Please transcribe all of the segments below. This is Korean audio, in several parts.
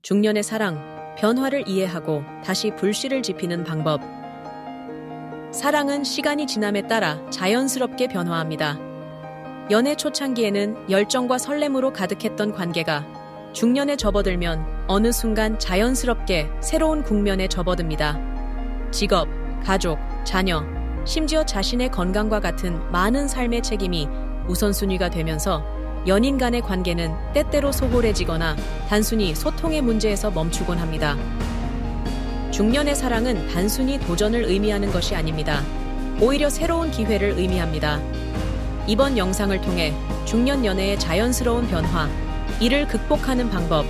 중년의 사랑, 변화를 이해하고 다시 불씨를 지피는 방법. 사랑은 시간이 지남에 따라 자연스럽게 변화합니다. 연애 초창기에는 열정과 설렘으로 가득했던 관계가 중년에 접어들면 어느 순간 자연스럽게 새로운 국면에 접어듭니다. 직업, 가족, 자녀, 심지어 자신의 건강과 같은 많은 삶의 책임이 우선순위가 되면서 연인 간의 관계는 때때로 소홀해지거나 단순히 소통의 문제에서 멈추곤 합니다. 중년의 사랑은 단순히 도전을 의미하는 것이 아닙니다. 오히려 새로운 기회를 의미합니다. 이번 영상을 통해 중년 연애의 자연스러운 변화, 이를 극복하는 방법,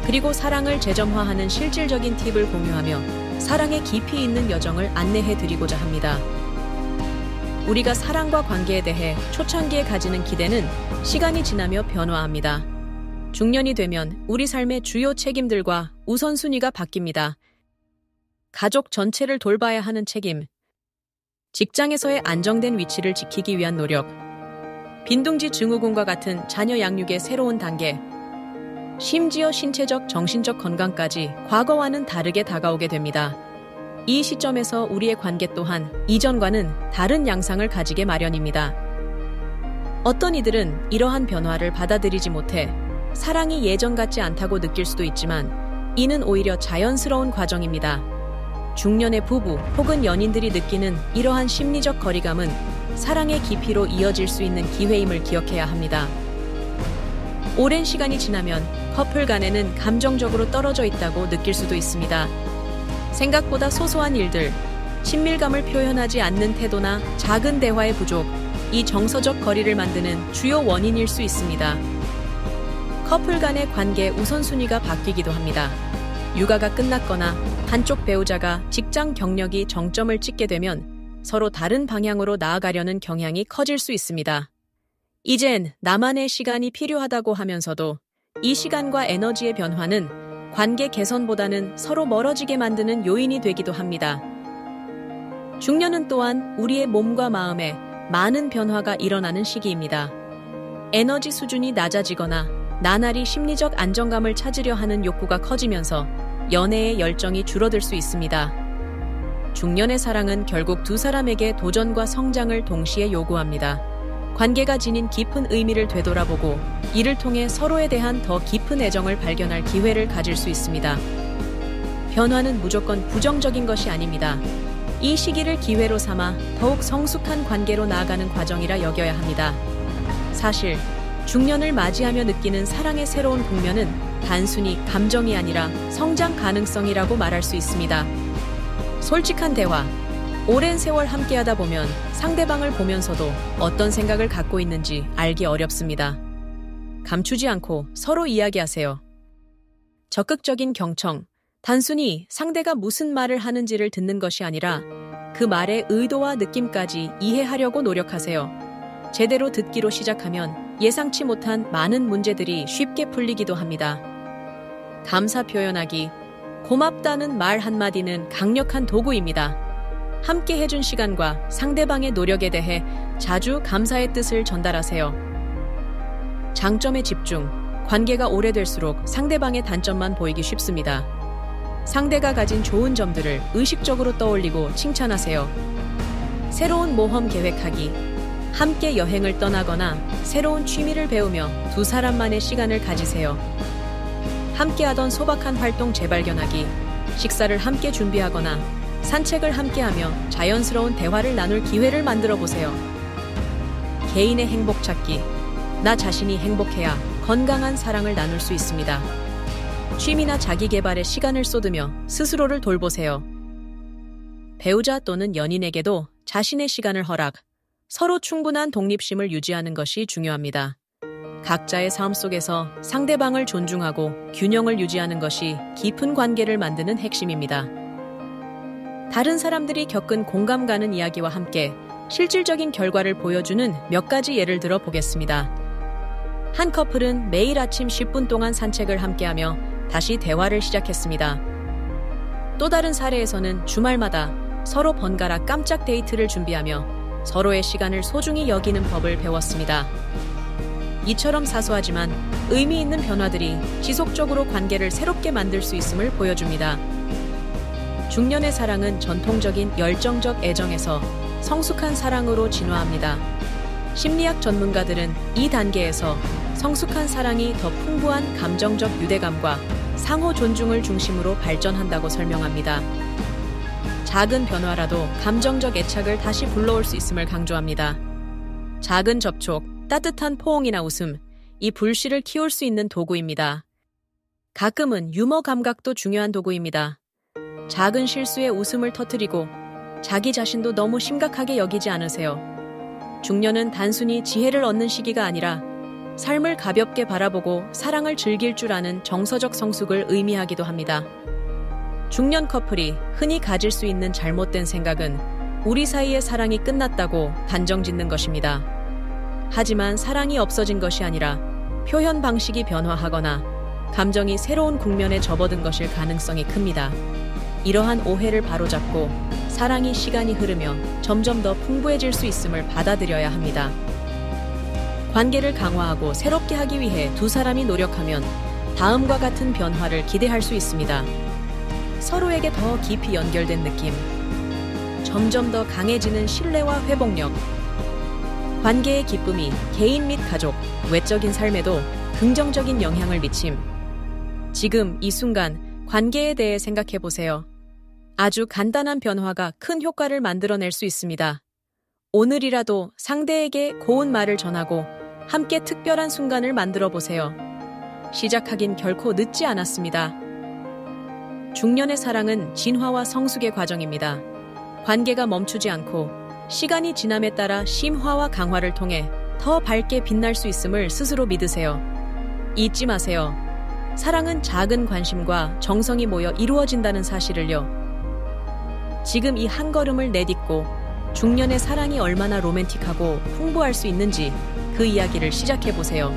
그리고 사랑을 재점화하는 실질적인 팁을 공유하며 사랑의 깊이 있는 여정을 안내해 드리고자 합니다. 우리가 사랑과 관계에 대해 초창기에 가지는 기대는 시간이 지나며 변화합니다. 중년이 되면 우리 삶의 주요 책임들과 우선순위가 바뀝니다. 가족 전체를 돌봐야 하는 책임, 직장에서의 안정된 위치를 지키기 위한 노력, 빈둥지 증후군과 같은 자녀 양육의 새로운 단계, 심지어 신체적, 정신적 건강까지 과거와는 다르게 다가오게 됩니다. 이 시점에서 우리의 관계 또한 이전과는 다른 양상을 가지게 마련입니다. 어떤 이들은 이러한 변화를 받아들이지 못해 사랑이 예전 같지 않다고 느낄 수도 있지만 이는 오히려 자연스러운 과정입니다. 중년의 부부 혹은 연인들이 느끼는 이러한 심리적 거리감은 사랑의 깊이로 이어질 수 있는 기회임을 기억해야 합니다. 오랜 시간이 지나면 커플 간에는 감정적으로 떨어져 있다고 느낄 수도 있습니다. 생각보다 소소한 일들, 친밀감을 표현하지 않는 태도나 작은 대화의 부족, 이 정서적 거리를 만드는 주요 원인일 수 있습니다. 커플 간의 관계 우선순위가 바뀌기도 합니다. 육아가 끝났거나 한쪽 배우자가 직장 경력이 정점을 찍게 되면 서로 다른 방향으로 나아가려는 경향이 커질 수 있습니다. 이젠 나만의 시간이 필요하다고 하면서도 이 시간과 에너지의 변화는 관계 개선보다는 서로 멀어지게 만드는 요인이 되기도 합니다. 중년은 또한 우리의 몸과 마음에 많은 변화가 일어나는 시기입니다. 에너지 수준이 낮아지거나 나날이 심리적 안정감을 찾으려 하는 욕구가 커지면서 연애의 열정이 줄어들 수 있습니다. 중년의 사랑은 결국 두 사람에게 도전과 성장을 동시에 요구합니다. 관계가 지닌 깊은 의미를 되돌아보고 이를 통해 서로에 대한 더 깊은 애정을 발견할 기회를 가질 수 있습니다. 변화는 무조건 부정적인 것이 아닙니다. 이 시기를 기회로 삼아 더욱 성숙한 관계로 나아가는 과정이라 여겨야 합니다. 사실 중년을 맞이하며 느끼는 사랑의 새로운 국면은 단순히 감정이 아니라 성장 가능성이라고 말할 수 있습니다. 솔직한 대화, 오랜 세월 함께하다 보면 상대방을 보면서도 어떤 생각을 갖고 있는지 알기 어렵습니다. 감추지 않고 서로 이야기하세요. 적극적인 경청, 단순히 상대가 무슨 말을 하는지를 듣는 것이 아니라 그 말의 의도와 느낌까지 이해하려고 노력하세요. 제대로 듣기로 시작하면 예상치 못한 많은 문제들이 쉽게 풀리기도 합니다. 감사 표현하기, 고맙다는 말 한마디는 강력한 도구입니다. 함께 해준 시간과 상대방의 노력에 대해 자주 감사의 뜻을 전달하세요. 장점에 집중, 관계가 오래될수록 상대방의 단점만 보이기 쉽습니다. 상대가 가진 좋은 점들을 의식적으로 떠올리고 칭찬하세요. 새로운 모험 계획하기, 함께 여행을 떠나거나 새로운 취미를 배우며 두 사람만의 시간을 가지세요. 함께하던 소박한 활동 재발견하기, 식사를 함께 준비하거나 산책을 함께하며 자연스러운 대화를 나눌 기회를 만들어 보세요. 개인의 행복 찾기, 나 자신이 행복해야 건강한 사랑을 나눌 수 있습니다. 취미나 자기 개발에 시간을 쏟으며 스스로를 돌보세요. 배우자 또는 연인에게도 자신의 시간을 허락, 서로 충분한 독립심을 유지하는 것이 중요합니다. 각자의 삶 속에서 상대방을 존중하고 균형을 유지하는 것이 깊은 관계를 만드는 핵심입니다. 다른 사람들이 겪은 공감 가는 이야기와 함께 실질적인 결과를 보여주는 몇 가지 예를 들어 보겠습니다. 한 커플은 매일 아침 10분 동안 산책을 함께하며 다시 대화를 시작했습니다. 또 다른 사례에서는 주말마다 서로 번갈아 깜짝 데이트를 준비하며 서로의 시간을 소중히 여기는 법을 배웠습니다. 이처럼 사소하지만 의미 있는 변화들이 지속적으로 관계를 새롭게 만들 수 있음을 보여줍니다. 중년의 사랑은 전통적인 열정적 애정에서 성숙한 사랑으로 진화합니다. 심리학 전문가들은 이 단계에서 성숙한 사랑이 더 풍부한 감정적 유대감과 상호 존중을 중심으로 발전한다고 설명합니다. 작은 변화라도 감정적 애착을 다시 불러올 수 있음을 강조합니다. 작은 접촉, 따뜻한 포옹이나 웃음, 이 불씨를 키울 수 있는 도구입니다. 가끔은 유머 감각도 중요한 도구입니다. 작은 실수에 웃음을 터뜨리고 자기 자신도 너무 심각하게 여기지 않으세요. 중년은 단순히 지혜를 얻는 시기가 아니라 삶을 가볍게 바라보고 사랑을 즐길 줄 아는 정서적 성숙을 의미하기도 합니다. 중년 커플이 흔히 가질 수 있는 잘못된 생각은 우리 사이의 사랑이 끝났다고 단정짓는 것입니다. 하지만 사랑이 없어진 것이 아니라 표현 방식이 변화하거나 감정이 새로운 국면에 접어든 것일 가능성이 큽니다. 이러한 오해를 바로잡고 사랑이 시간이 흐르며 점점 더 풍부해질 수 있음을 받아들여야 합니다. 관계를 강화하고 새롭게 하기 위해 두 사람이 노력하면 다음과 같은 변화를 기대할 수 있습니다. 서로에게 더 깊이 연결된 느낌, 점점 더 강해지는 신뢰와 회복력, 관계의 기쁨이 개인 및 가족, 외적인 삶에도 긍정적인 영향을 미침. 지금 이 순간 관계에 대해 생각해 보세요. 아주 간단한 변화가 큰 효과를 만들어낼 수 있습니다. 오늘이라도 상대에게 고운 말을 전하고 함께 특별한 순간을 만들어 보세요. 시작하긴 결코 늦지 않았습니다. 중년의 사랑은 진화와 성숙의 과정입니다. 관계가 멈추지 않고 시간이 지남에 따라 심화와 강화를 통해 더 밝게 빛날 수 있음을 스스로 믿으세요. 잊지 마세요. 사랑은 작은 관심과 정성이 모여 이루어진다는 사실을요. 지금 이 한 걸음을 내딛고 중년의 사랑이 얼마나 로맨틱하고 풍부할 수 있는지 그 이야기를 시작해 보세요.